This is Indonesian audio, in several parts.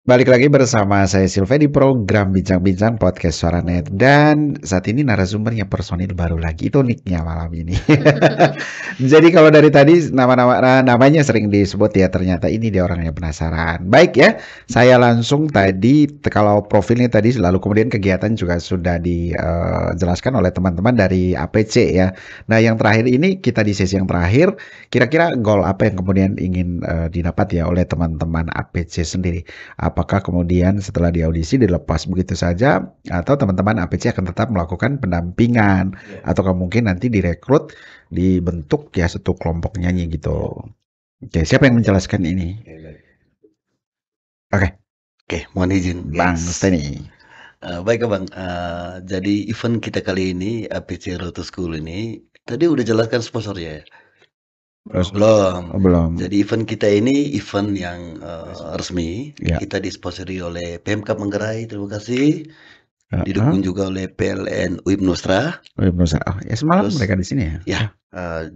Balik lagi bersama saya Silve di program Bincang-Bincang Podcast Suaranet. Dan saat ini narasumbernya personil baru lagi. Itu nicknya malam ini. Jadi kalau dari tadi namanya sering disebut ya, ternyata ini dia orang yang penasaran. Baik ya, saya langsung tadi kalau profilnya tadi lalu kemudian kegiatan juga sudah dijelaskan oleh teman-teman dari APC ya. Nah yang terakhir ini kita di sesi yang terakhir, kira-kira goal apa yang kemudian ingin didapat ya oleh teman-teman APC sendiri? Apakah kemudian setelah diaudisi dilepas begitu saja atau teman-teman APC akan tetap melakukan pendampingan ataukah mungkin nanti direkrut dibentuk ya satu kelompok nyanyi gitu. Oke, siapa yang menjelaskan ini? Oke, mohon izin Bang Steny. Baik Bang, jadi event kita kali ini APC Road to School ini tadi udah jelaskan sponsornya ya? Belum. Jadi event kita ini event yang resmi. Ya. Kita disponsori oleh Pemkab Manggarai, terima kasih. Didukung juga oleh PLN UIP Nusra. UIP Nusra. Oh, ya semalam Terus, mereka di sini ya. Ya,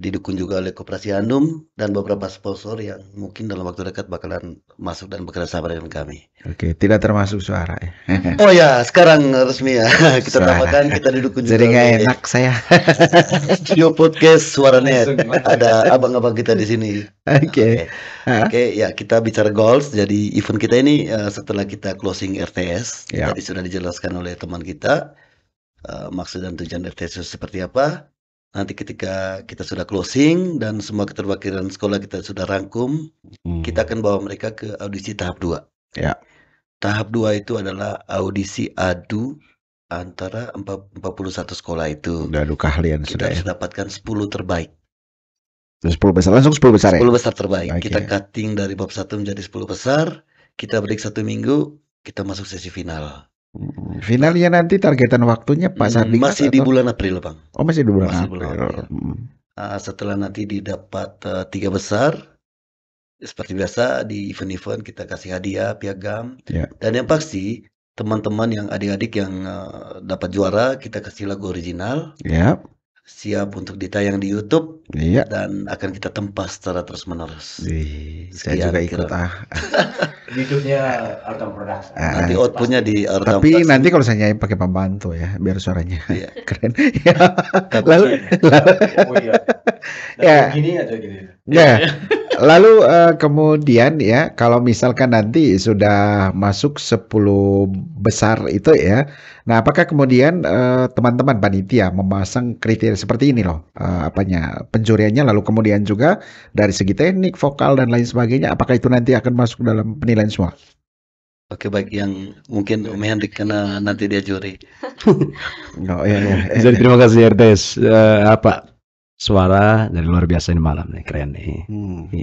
didukung juga oleh Koperasi Andum dan beberapa sponsor yang mungkin dalam waktu dekat bakalan masuk dan bakalan sama dengan kami. Oke, tidak termasuk suara ya. Oh ya, sekarang resmi ya. Kita tambahkan, kita didukung juga. Jadi nggak enak saya. Studio podcast Suaranet. Ada abang-abang kita di sini. Oke. Oke, ya kita bicara goals. Jadi event kita ini setelah kita closing RTS, jadi sudah dijelaskan oleh teman kita maksud dan tujuan RTS seperti apa. Nanti ketika kita sudah closing dan semua keterwakilan sekolah kita sudah rangkum, kita akan bawa mereka ke audisi tahap 2. Ya. Tahap 2 itu adalah audisi adu antara 41 sekolah itu. Udah adu keahlian kita sudah harus dapatkan 10 terbaik. 10 besar, langsung 10 besar ya? 10 besar terbaik. Okay. Kita cutting dari bab 1 menjadi 10 besar, kita break 1 minggu, kita masuk sesi final. Finalnya nanti targetan waktunya Pak Sardi masih di bulan April Bang. Oh masih di bulan April. Setelah nanti didapat 3 besar, seperti biasa di event-event kita kasih hadiah, piagam. Dan yang pasti teman-teman yang adik-adik yang dapat juara kita kasih lagu original. Siap untuk ditayang di YouTube dan akan kita tempas secara terus-menerus. Saya juga ikut YouTube-nya Artam Production. Nanti outputnya di Artam Tapi nanti kalau saya nyanyi pakai pembantu ya, biar suaranya keren. Lalu kemudian ya, kalau misalkan nanti sudah masuk 10 besar itu ya, nah apakah kemudian teman-teman panitia memasang kriteria seperti ini loh, penjuriannya, lalu kemudian juga dari segi teknik, vokal dan lain sebagainya, apakah itu nanti akan masuk dalam penilaian semua? Oke, baik, yang mungkin Om Hendrik karena nanti dia juri. Jadi terima kasih RTS, suara dari luar biasa ini malam nih, keren nih.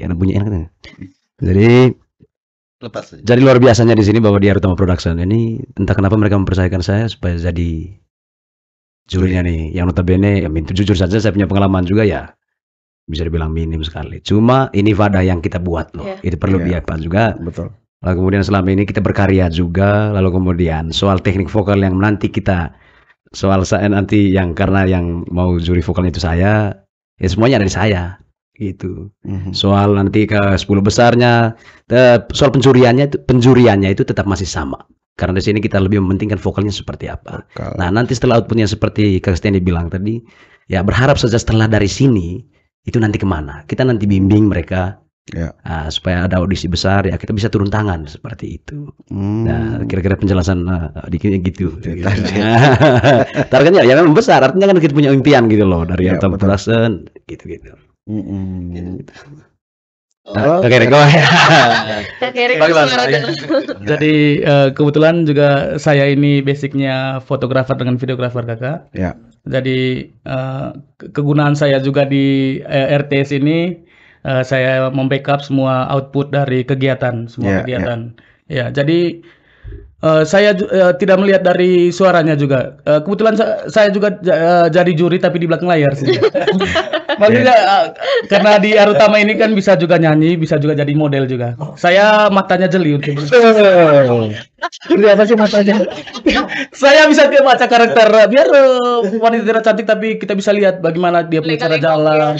Enak bunyi enak nih. Jadi luar biasanya di sini bahwa di Arutama Production ini entah kenapa mereka mempercayakan saya supaya jadi jurinya nih. Yang notabene jujur saja saya punya pengalaman juga ya bisa dibilang minim sekali. Cuma ini wadah yang kita buat loh. Itu perlu diapa juga. Betul. Lalu kemudian selama ini kita berkarya juga. Lalu kemudian soal teknik vokal yang nanti kita saya nanti yang karena yang mau juri vokalnya itu saya, ya semuanya dari saya gitu. Soal nanti ke 10 besarnya, soal penjuriannya itu tetap masih sama. Karena di sini kita lebih mementingkan vokalnya seperti apa. Nah, nanti setelah outputnya seperti Kak Steny bilang tadi, ya berharap saja setelah dari sini itu nanti kemana. Kita nanti bimbing mereka. Supaya ada audisi besar ya kita bisa turun tangan seperti itu. Nah, kira-kira penjelasan dikitnya gitu. Targetnya ya memang besar, artinya kan kita punya impian gitu loh dari Artam Production gitu. Oke, Jadi kebetulan juga saya ini basicnya fotografer dengan videografer kakak. Jadi kegunaan saya juga di RTS ini saya membackup semua output dari kegiatan, kegiatan. Ya, jadi saya tidak melihat dari suaranya juga. Kebetulan saya juga jadi juri tapi di belakang layar sih. Maksudnya karena di Arutama ini kan bisa juga nyanyi, bisa juga jadi model juga. Saya matanya jeli untuk Seperti apa sih matanya? Saya bisa baca karakter biar wanita cantik tapi kita bisa lihat bagaimana dia punya cara jalan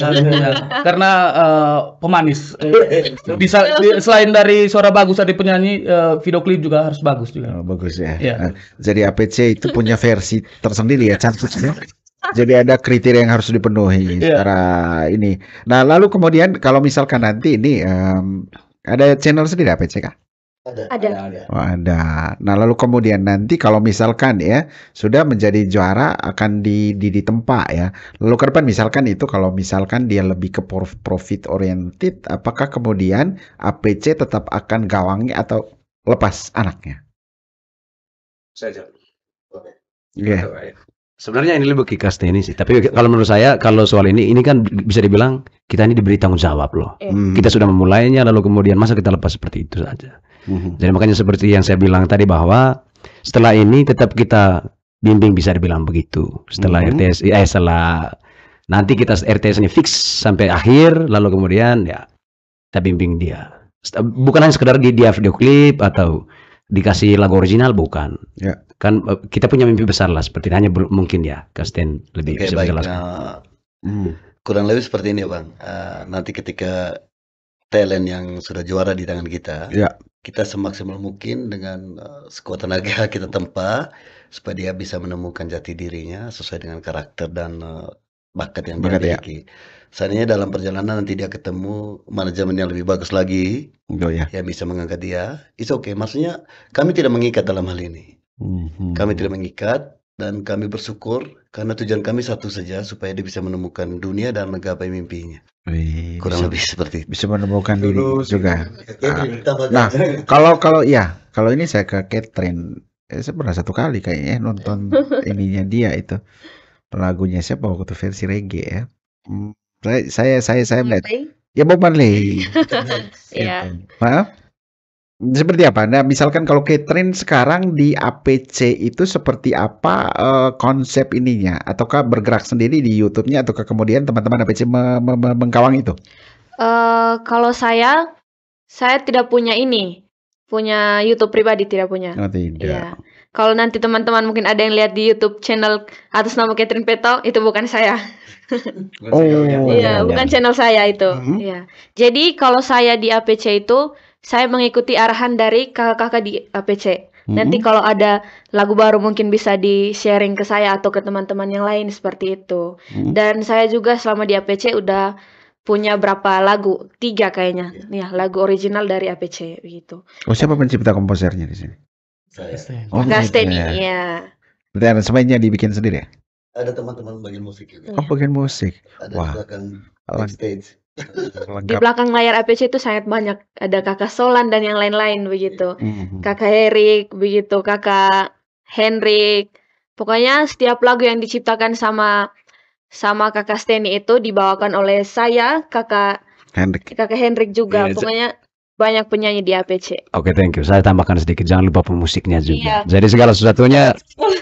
karena pemanis. Bisa selain dari suara bagus dari penyanyi, video klip juga harus bagus juga. Oh, bagus ya. Iya. Jadi APC itu punya versi tersendiri ya, cantiknya. Jadi ada kriteria yang harus dipenuhi secara ini. Nah, lalu kemudian kalau misalkan nanti ini ada channel sendiri APC kah? Ada. Oh, ada. Nah, lalu kemudian nanti kalau misalkan ya sudah menjadi juara akan ditempa ya. Lalu ke depan misalkan itu kalau misalkan dia lebih ke profit oriented, apakah kemudian APC tetap akan gawangi atau lepas anaknya? Saja. Iya. Sebenarnya ini lebih ke Kasteni sih. Tapi kalau menurut saya, kalau soal ini kan bisa dibilang kita ini diberi tanggung jawab loh. Kita sudah memulainya, lalu kemudian masa kita lepas seperti itu saja. Jadi makanya seperti yang saya bilang tadi bahwa setelah ini tetap kita bimbing, bisa dibilang begitu. Setelah RTS, setelah nanti kita RTS ini fix sampai akhir, lalu kemudian ya kita bimbing dia. Bukan hanya sekedar dia video klip atau dikasih lagu original, bukan. Ya. Kan kita punya mimpi besar lah, seperti hanya mungkin ya Kasten lebih bisa menjelaskan. Kurang lebih seperti ini Bang. Nanti ketika talent yang sudah juara di tangan kita, kita semaksimal mungkin dengan sekuat tenaga kita tempa supaya dia bisa menemukan jati dirinya sesuai dengan karakter dan bakat yang dia miliki. Seandainya dalam perjalanan nanti dia ketemu manajemen yang lebih bagus lagi, yang bisa mengangkat dia, it's okay. Maksudnya kami tidak mengikat dalam hal ini. Kami tidak mengikat dan kami bersyukur karena tujuan kami satu saja, supaya dia bisa menemukan dunia dan menggapai mimpinya. Kurang lebih seperti itu. Bisa menemukan diri juga. Nah, kalau ini saya ke Catherine, saya pernah satu kali kayaknya nonton ininya dia itu lagunya siapa waktu versi reggae ya. Saya melihat ya Bob Marley. Iya. Maaf. Seperti apa? Nah, misalkan kalau Catherine sekarang di APC itu seperti apa konsep ininya? Ataukah bergerak sendiri di YouTube-nya ataukah kemudian teman-teman APC mengkawang itu? Kalau saya tidak punya punya YouTube pribadi, tidak punya. Oh, tidak. Iya. Kalau nanti teman-teman mungkin ada yang lihat di YouTube channel atas nama Catherine Peto, itu bukan saya. Iya, bukan channel saya itu. Iya. Jadi kalau saya di APC itu, saya mengikuti arahan dari kakak-kakak di APC. Nanti kalau ada lagu baru mungkin bisa di-sharing ke saya atau ke teman-teman yang lain seperti itu. Dan saya juga selama di APC udah punya berapa lagu, 3 kayaknya. Ya, lagu original dari APC gitu. Oh, siapa pencipta komposernya di sini? Saya. Oh, Kasteni, iya. Berarti aransemennya dibikin sendiri ya? Ada teman-teman bagian musik juga. Oh, bagian musik. Ada di belakang backstage. Di belakang layar APC itu sangat banyak. Ada kakak Solan dan yang lain-lain begitu. Kakak Erik, begitu. Kakak Henrik. Pokoknya setiap lagu yang diciptakan sama kakak Steny itu dibawakan oleh saya, kakak Henrik juga. Pokoknya banyak penyanyi di APC. Oke, thank you. Saya tambahkan sedikit, jangan lupa pemusiknya juga. Jadi segala sesuatunya,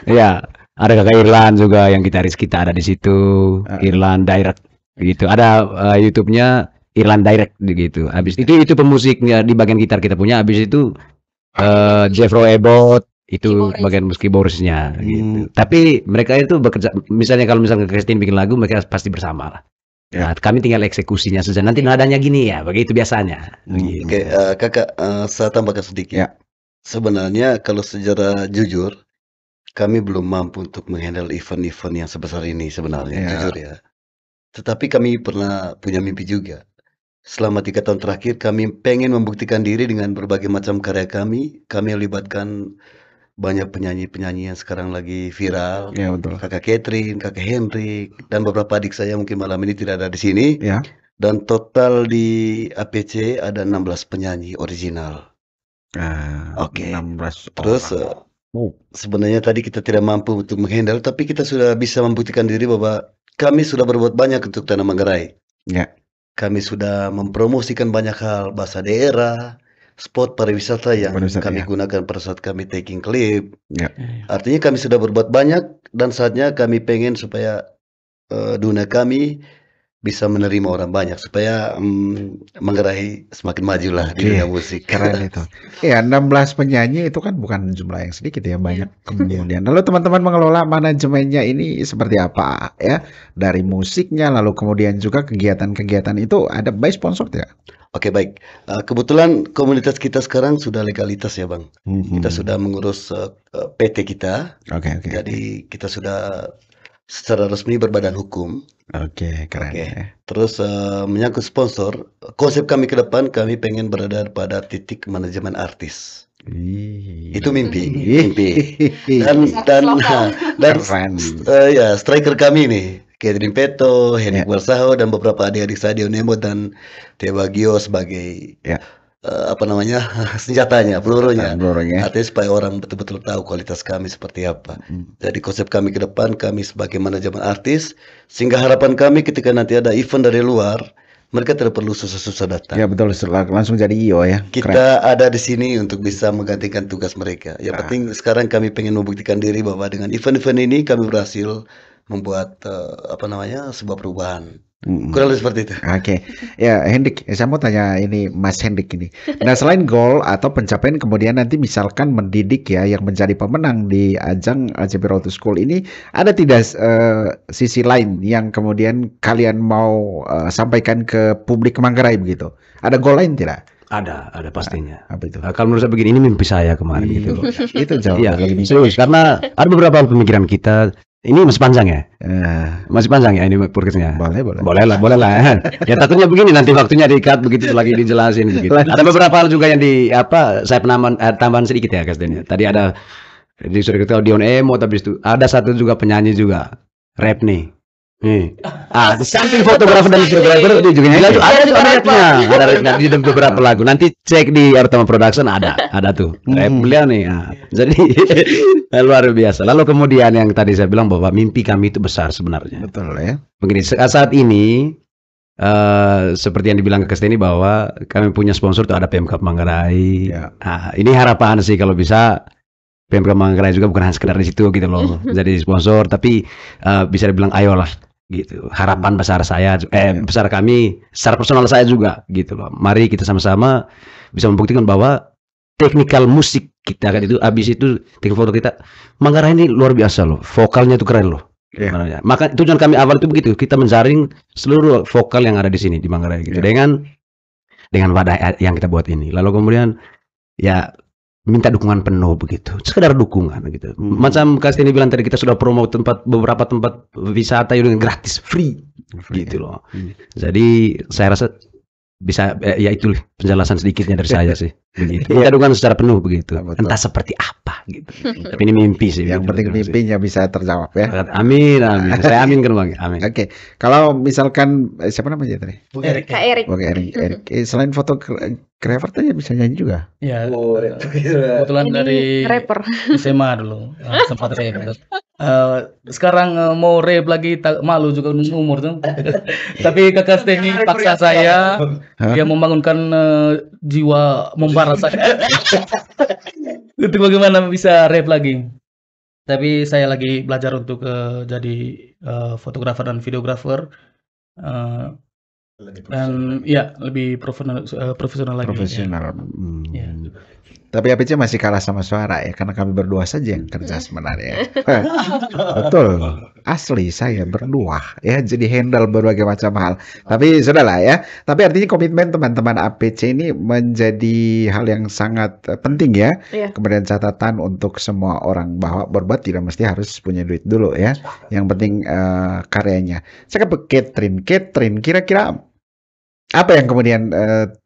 ya ada kakak Irlan juga yang gitaris kita ada di situ, Irlan Direct gitu. Ada YouTube-nya Irlan Direct gitu. Habis itu pemusiknya di bagian gitar kita punya. Habis itu Jeffro Ebot itu bagian keyboardsnya gitu. Tapi mereka itu bekerja. Misalnya kalau Christine bikin lagu, mereka pasti bersama lah. Nah, kami tinggal eksekusinya saja. Nanti nadanya gini ya, begitu biasanya. Oke, kakak, saya tambahkan sedikit. Sebenarnya kalau secara jujur, kami belum mampu untuk menghandle event-event yang sebesar ini sebenarnya, jujur ya. Tetapi kami pernah punya mimpi juga. Selama 3 tahun terakhir, kami pengen membuktikan diri dengan berbagai macam karya kami. Kami libatkan banyak penyanyi-penyanyi yang sekarang lagi viral. Ya, betul. Kakak Catherine, kakak Henrik, dan beberapa adik saya mungkin malam ini tidak ada di sini. Dan total di APC ada 16 penyanyi original. Oke. 16 Terus sebenarnya tadi kita tidak mampu untuk menghandle, tapi kita sudah bisa membuktikan diri bahwa kami sudah berbuat banyak untuk Tanah Manggarai. Kami sudah mempromosikan banyak hal, bahasa daerah, spot pariwisata yang kami gunakan pada saat kami taking clip. Artinya kami sudah berbuat banyak dan saatnya kami pengen supaya dunia kami bisa menerima orang banyak supaya Manggarai semakin maju lah di dunia musik. Keren itu. Ya, 16 penyanyi itu kan bukan jumlah yang sedikit ya, banyak kemudian. Lalu teman-teman mengelola manajemennya ini seperti apa ya? Dari musiknya, lalu kemudian juga kegiatan-kegiatan itu ada by sponsor tidak? Oke, baik. Kebetulan komunitas kita sekarang sudah legalitas ya, Bang. Kita sudah mengurus PT kita. Oke. Jadi kita sudah secara resmi berbadan hukum. Oke, keren ya. Terus menyangkut sponsor, konsep kami ke depan kami pengen berada pada titik manajemen artis. Itu mimpi. Dan ya striker kami nih, Catherine Peto, Henrik Warsaho dan beberapa adik-adik saya Nemo dan Teo Bagio sebagai senjatanya, pelurunya. Artinya supaya orang betul-betul tahu kualitas kami seperti apa. Jadi konsep kami ke depan, kami sebagai manajemen artis, sehingga harapan kami ketika nanti ada event dari luar, mereka tidak perlu susah-susah datang. Ya betul, langsung jadi IO ya. Kita ada di sini untuk bisa menggantikan tugas mereka. Yang penting sekarang kami pengen membuktikan diri bahwa dengan event-event ini kami berhasil membuat sebuah perubahan. Kurang lebih seperti itu. Oke. Ya, Hendrik, saya mau tanya ini Mas Hendrik ini. Nah, selain goal atau pencapaian kemudian nanti misalkan mendidik ya yang menjadi pemenang di ajang ACP Road to School ini, ada tidak sisi lain yang kemudian kalian mau sampaikan ke publik Manggarai begitu? Ada goal lain tidak? Ada pastinya. Apa itu? Kalau menurut saya begini, ini mimpi saya kemarin gitu loh. Itu jauh. Iya, serius. Karena ada beberapa pemikiran kita. Ini masih panjang ya? Masih panjang ya ini podcastnya? Boleh lah. Ya takutnya begini nanti waktunya di-cut begitu lagi dijelasin begitu. Ada beberapa hal juga yang saya tambahan sedikit ya Kasden. Tadi ada sudah kita Dion Emo, tapi itu ada satu juga penyanyi juga rap nih. Di samping fotografer dan videografer itu juga ada rapnya di beberapa lagu. Nanti cek di Artama Production ada tuh rap beliau nih. Jadi luar biasa. Lalu kemudian yang tadi saya bilang bahwa mimpi kami itu besar sebenarnya. Betul ya. Begini saat ini seperti yang dibilang ke Kesteni bahwa kami punya sponsor tuh ada Pemkab Manggarai. Ini harapan sih kalau bisa Pemkab Manggarai juga bukan hanya sekedar di situ gitu loh. Jadi sponsor tapi bisa dibilang ayolah gitu. Harapan besar saya besar kami secara personal saya juga gitu loh. Mari kita sama-sama bisa membuktikan bahwa teknikal musik kita kan itu habis itu teknik foto kita Manggarai ini luar biasa loh. Vokalnya itu keren loh. Maka tujuan kami awal itu begitu, kita menjaring seluruh vokal yang ada di sini di Manggarai gitu. Dengan wadah yang kita buat ini. Lalu kemudian ya minta dukungan penuh begitu, sekedar dukungan gitu. Macam Kastini bilang tadi, kita sudah promo beberapa tempat wisata yang gratis, free gitu loh. Jadi saya rasa bisa ya itu penjelasan sedikitnya dari saya sih. Begitu. Minta dukungan secara penuh begitu. Entah seperti apa gitu. Tapi ini mimpi sih. Yang penting mimpinya bisa terjawab ya. Amin. Saya aminkan Bang. Amin. Oke. Kalau misalkan siapa namanya tadi? Kak Erik. Oke, Erik. Selain fotografer tadi bisa nyanyi juga. Ya. Kebetulan dari rapper SMA dulu sempat rap. Sekarang mau rap lagi malu juga umur tuh. Tapi Kakak Steny paksa saya, dia membangunkan jiwa membara saya. Untuk bagaimana bisa rap lagi. Tapi saya lagi belajar untuk jadi fotografer dan videografer. Dan ya lebih profesional lagi. Profesional. Ya. Tapi APC masih kalah sama suara ya, karena kami berdua saja yang kerja sebenarnya. Betul, asli saya berdua ya, jadi handle berbagai macam hal. Tapi sudahlah ya. Tapi artinya komitmen teman-teman APC ini menjadi hal yang sangat penting ya. Kemudian catatan untuk semua orang bahwa berbuat tidak mesti harus punya duit dulu ya. Yang penting karyanya. Saya ke Catherine, kira-kira apa yang kemudian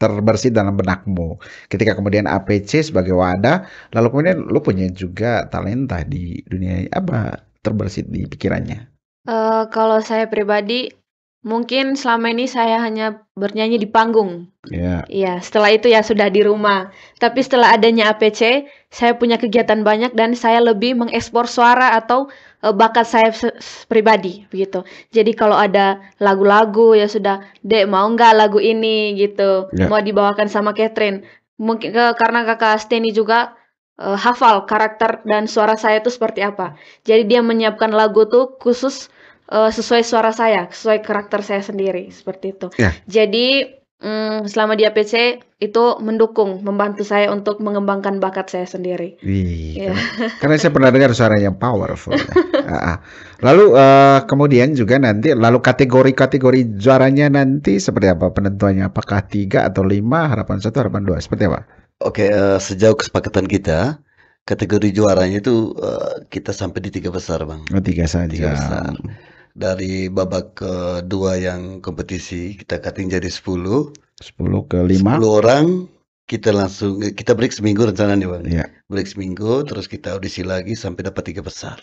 terbersit dalam benakmu ketika kemudian APC sebagai wadah, lalu kemudian lu punya juga talenta di dunia, apa terbersit di pikirannya? Kalau saya pribadi, mungkin selama ini saya hanya bernyanyi di panggung. Iya, setelah itu ya sudah di rumah. Tapi setelah adanya APC, saya punya kegiatan banyak dan saya lebih mengekspor suara atau bakat saya pribadi begitu. Jadi kalau ada lagu-lagu ya sudah, Dek mau nggak lagu ini gitu, mau dibawakan sama Catherine. Mungkin karena Kakak Steny juga hafal karakter dan suara saya itu seperti apa. Jadi dia menyiapkan lagu tuh khusus sesuai suara saya, sesuai karakter saya sendiri, seperti itu. Jadi selama di APC itu mendukung, membantu saya untuk mengembangkan bakat saya sendiri. Karena saya pernah dengar suaranya powerful. Lalu kemudian juga nanti, lalu kategori juaranya nanti seperti apa penentuannya? Apakah 3 atau 5, harapan 1, harapan 2, seperti apa? Oke, sejauh kesepakatan kita, kategori juaranya itu kita sampai di 3 besar, Bang. 3 saja. 3 besar. Dari babak kedua yang kompetisi kita cutting jadi 10 ke 5. 10 orang kita break seminggu rencananya, Bang. Break seminggu, terus kita audisi lagi sampai dapat 3 besar.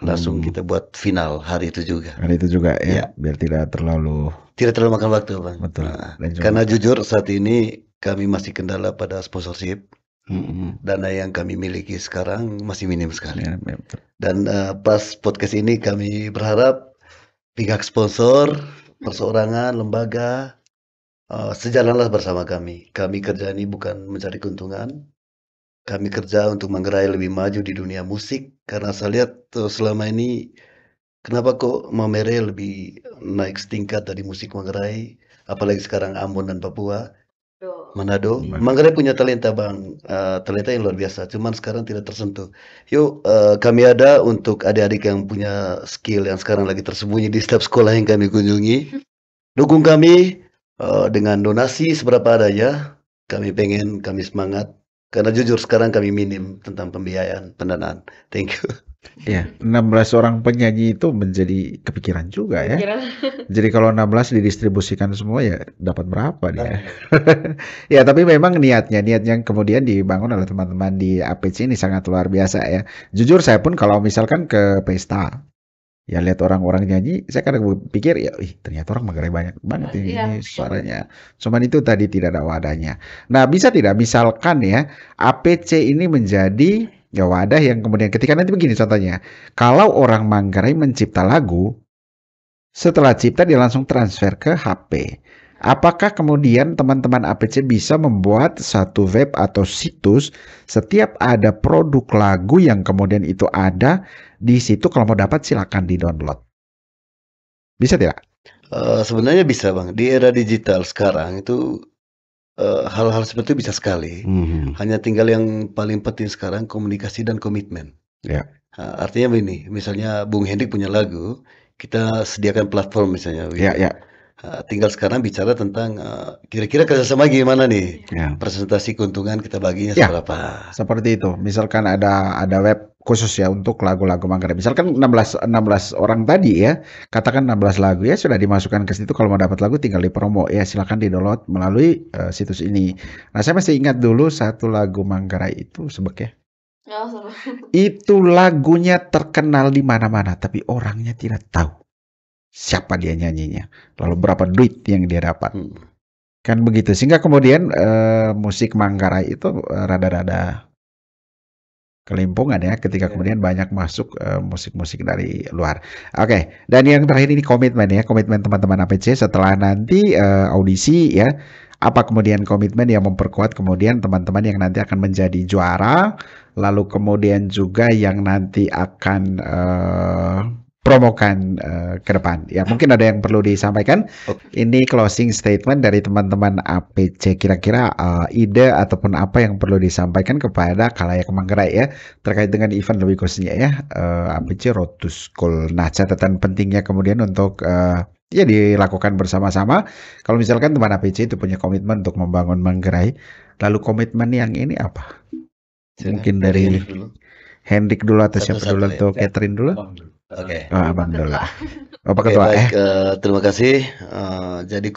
Langsung kita buat final hari itu juga. Biar tidak terlalu makan waktu, Bang. Betul. Karena jujur saat ini kami masih kendala pada sponsorship. Dana yang kami miliki sekarang masih minim sekali. Dan pas podcast ini kami berharap pihak sponsor, perseorangan, lembaga sejalanlah bersama kami. Kami kerja ini bukan mencari keuntungan. Kami kerja untuk Manggarai lebih maju di dunia musik. Karena saya lihat selama ini kenapa kok Mamere lebih naik setingkat dari musik Manggarai. Apalagi sekarang Ambon dan Papua. Manado. Manggarai punya talenta, Bang. Talenta yang luar biasa. Cuman sekarang tidak tersentuh. Yuk kami ada untuk adik-adik yang punya skill yang sekarang lagi tersembunyi di setiap sekolah yang kami kunjungi. Dukung kami dengan donasi seberapa adanya. Kami semangat. Karena jujur sekarang kami minim tentang pembiayaan, pendanaan. Thank you. 16 orang penyanyi itu menjadi kepikiran juga ya. Jadi kalau 16 didistribusikan semua ya dapat berapa dia? Ya tapi memang niatnya kemudian dibangun oleh teman-teman di APC ini sangat luar biasa ya. Jujur saya pun kalau misalkan ke pesta, ya lihat orang-orang nyanyi, saya kadang pikir ya, ternyata orang Manggarai banyak banget ini suaranya. Cuman itu tadi tidak ada wadahnya. Nah bisa tidak misalkan ya APC ini menjadi wadah yang kemudian ketika nanti begini contohnya, kalau orang Manggarai mencipta lagu, setelah cipta dia langsung transfer ke HP. Apakah kemudian teman-teman APC bisa membuat satu web atau situs setiap ada produk lagu yang kemudian itu ada di situ, kalau mau dapat silakan di-download. Bisa tidak? Sebenarnya bisa, Bang. Di era digital sekarang itu hal-hal seperti itu bisa sekali. Hanya tinggal yang paling penting sekarang komunikasi dan komitmen. Artinya begini, misalnya Bung Hendrik punya lagu, kita sediakan platform misalnya. Tinggal sekarang bicara tentang kira-kira kerjasama gimana nih? Presentasi keuntungan kita baginya seberapa? Seperti itu. Misalkan ada web khusus ya untuk lagu-lagu Manggarai. Misalkan 16 orang tadi ya, katakan 16 lagu ya sudah dimasukkan ke situ. Kalau mau dapat lagu tinggal dipromo ya, silakan di-download melalui situs ini. Nah, saya masih ingat dulu satu lagu Manggarai itu Sebek ya. Itu lagunya terkenal di mana-mana, tapi orangnya tidak tahu siapa dia nyanyinya, lalu berapa duit yang dia dapat. Kan begitu. Sehingga kemudian musik Manggarai itu rada-rada kelimpungan ya ketika kemudian banyak masuk musik-musik dari luar. Oke, dan yang terakhir ini komitmen ya, komitmen teman-teman APC setelah nanti audisi ya. Apa kemudian komitmen yang memperkuat kemudian teman-teman yang nanti akan menjadi juara, lalu kemudian juga yang nanti akan promokan ke depan. Ya, mungkin ada yang perlu disampaikan. Ini closing statement dari teman-teman APC. Kira-kira ide ataupun apa yang perlu disampaikan kepada khalayak Manggarai ya terkait dengan event lebih khususnya ya APC Road to School. Nah, catatan pentingnya kemudian untuk ya dilakukan bersama-sama. Kalau misalkan teman APC itu punya komitmen untuk membangun Manggarai, lalu komitmen yang ini apa? Mungkin dari Hendrik dulu atau siapa dulu atau Catherine dulu? Oke. Abang dulu. Pak Ketua. Baik, terima kasih. Jadi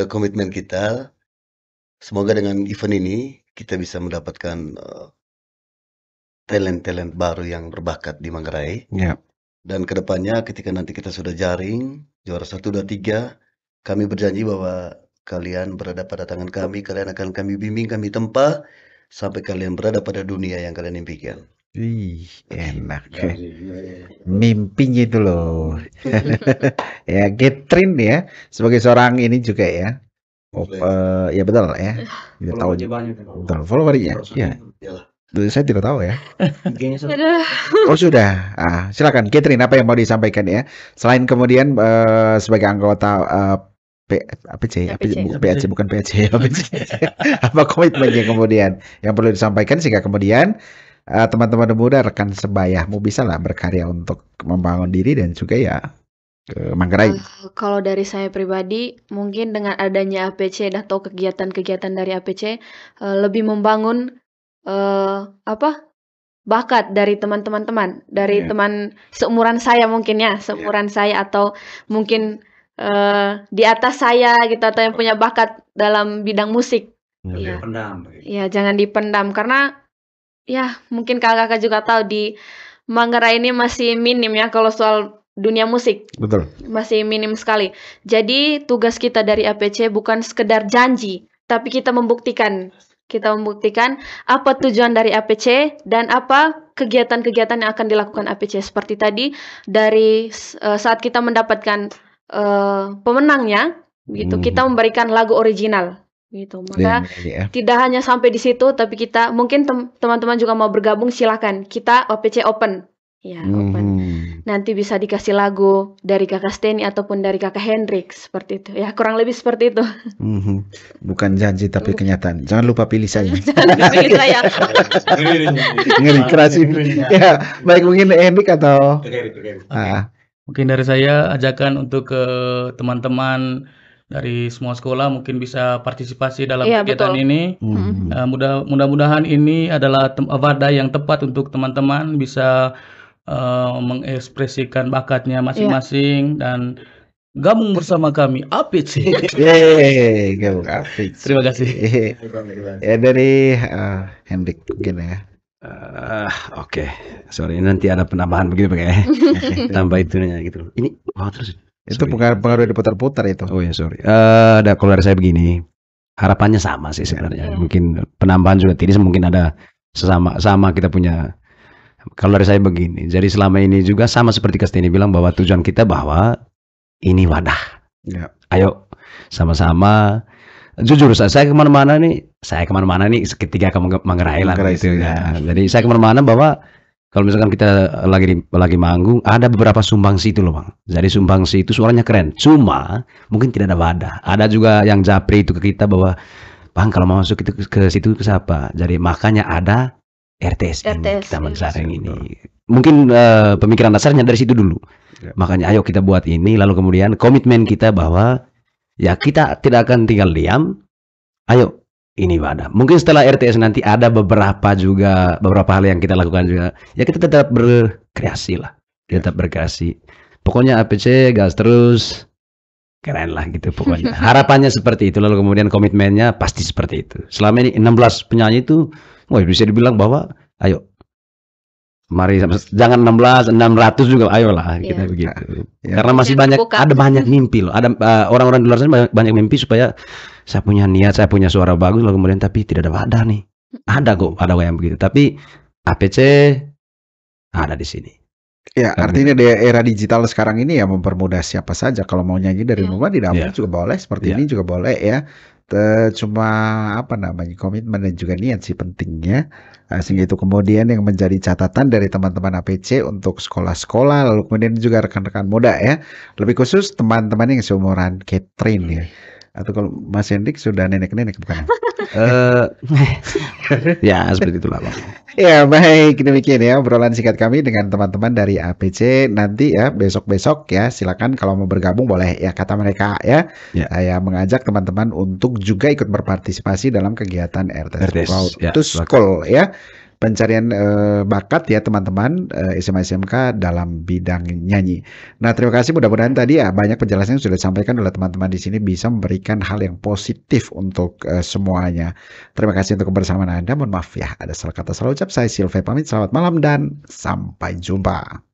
komitmen kita, semoga dengan event ini kita bisa mendapatkan talent-talent baru yang berbakat di Manggarai. Dan kedepannya ketika nanti kita sudah jaring, juara 1, 2, 3, kami berjanji bahwa kalian berada pada tangan kami, kalian akan kami bimbing, kami tempa, sampai kalian berada pada dunia yang kalian impikan. Enak. Mimpinya itu loh. Ya, Catherine ya, sebagai seorang ini juga ya. Ya betul ya. Kita tahu juga. Betul, followernya. Ya. Saya tidak tahu ya. Aduh. Oh sudah. Silakan Catherine, apa yang mau disampaikan ya? Selain kemudian sebagai anggota APC, bukan PAC, bukan PAC, APC. Apa komitmennya kemudian yang perlu disampaikan sehingga kemudian teman-teman muda, rekan sebayahmu bisa lah berkarya untuk membangun diri dan juga ya ke Manggarai. Kalau dari saya pribadi, mungkin dengan adanya APC atau kegiatan-kegiatan dari APC lebih membangun bakat dari teman-teman, dari teman seumuran saya mungkin ya, seumuran saya atau mungkin di atas saya gitu, atau yang punya bakat dalam bidang musik. Iya. Ya, jangan dipendam karena ya mungkin kakak-kakak juga tahu di Manggarai ini masih minim ya kalau soal dunia musik. Betul. Masih minim sekali. Jadi tugas kita dari APC bukan sekedar janji, tapi kita membuktikan. Kita membuktikan apa tujuan dari APC dan apa kegiatan-kegiatan yang akan dilakukan APC. Seperti tadi dari saat kita mendapatkan pemenangnya, gitu, kita memberikan lagu original, gitu. Maka tidak hanya sampai di situ, tapi kita mungkin teman-teman juga mau bergabung, silakan. Kita APC open. Ya, open. Nanti bisa dikasih lagu dari Kakak Steny ataupun dari Kakak Hendrik, seperti itu. Ya, kurang lebih seperti itu. Bukan janji tapi kenyataan. Jangan lupa pilih saya. Jangan pilih saya. Ngeri keras ini. Ya, baik mungkin Hendrik atau mungkin dari saya ajakan untuk ke teman-teman dari semua sekolah mungkin bisa partisipasi dalam kegiatan ini. Mudah-mudahan ini adalah wadah yang tepat untuk teman-teman bisa mengekspresikan bakatnya masing-masing dan gabung bersama kami APC. Gabung APC. Terima kasih. Ya dari Hendrik mungkin ya. Oke. Sorry, nanti ada penambahan begitu pakai. Tambah itunya gitu. Ini terus. Itu pengaruh diputar-putar itu. Oh ya, sorry. Kalau dari saya begini, harapannya sama sih sebenarnya. Mungkin penambahan juga tidak, mungkin ada sama kita punya. Kalau dari saya begini, jadi selama ini juga sama seperti Kak Steny bilang bahwa tujuan kita bahwa ini wadah. Ayo sama-sama. Jujur saya kemana-mana nih ketika akan Manggarai lah gitu ya. Jadi saya kemana-mana bahwa kalau misalkan kita lagi manggung, ada beberapa sumbangsi itu loh Bang. Jadi sumbangsi itu suaranya keren. Cuma mungkin tidak ada wadah. Ada juga yang japri itu ke kita bahwa Bang kalau mau masuk itu ke situ ke siapa. Jadi makanya ada RTS ini, kita mencari ini. Mungkin pemikiran dasarnya dari situ dulu. Makanya ayo kita buat ini, lalu kemudian komitmen kita bahwa ya kita tidak akan tinggal diam. Ayo ini wadah. Mungkin setelah RTS nanti ada beberapa hal yang kita lakukan juga. Ya kita tetap berkreasi lah. Tetap berkreasi. Pokoknya APC gas terus. Keren lah gitu pokoknya. Harapannya seperti itu. Lalu kemudian komitmennya pasti seperti itu. Selama ini 16 penyanyi itu bisa dibilang bahwa ayo mari jangan 16, 600 juga ayolah kita begitu. Karena masih ada banyak mimpi loh. Ada orang-orang di luar sana banyak mimpi supaya saya punya niat, saya punya suara bagus lalu kemudian tapi tidak ada wadah nih. Ada kok, ada yang begitu. Tapi APC ada di sini. Ya, artinya di era digital sekarang ini ya mempermudah siapa saja kalau mau nyanyi dari rumah di dapur juga boleh, seperti ini juga boleh ya. Cuma komitmen dan juga niat sih pentingnya. Sehingga itu kemudian yang menjadi catatan dari teman-teman APC untuk sekolah-sekolah, lalu kemudian juga rekan-rekan muda ya. Lebih khusus teman-teman yang seumuran Catherine ya. Atau kalau Mas Hendrik sudah nenek-nenek bukan? Ya seperti itulah Bang. Ya baik, demikian ya obrolan singkat kami dengan teman-teman dari APC. Nanti ya besok-besok ya silakan kalau mau bergabung boleh ya kata mereka ya. Saya mengajak teman-teman untuk juga ikut berpartisipasi dalam kegiatan RTS Road to School ya. Pencarian bakat ya teman-teman SMA SMK dalam bidang nyanyi. Nah terima kasih, mudah-mudahan tadi ya banyak penjelasan yang sudah disampaikan oleh teman-teman di sini bisa memberikan hal yang positif untuk semuanya. Terima kasih untuk kebersamaan Anda. Mohon maaf ya ada salah kata salah ucap. Saya Silve pamit. Selamat malam dan sampai jumpa.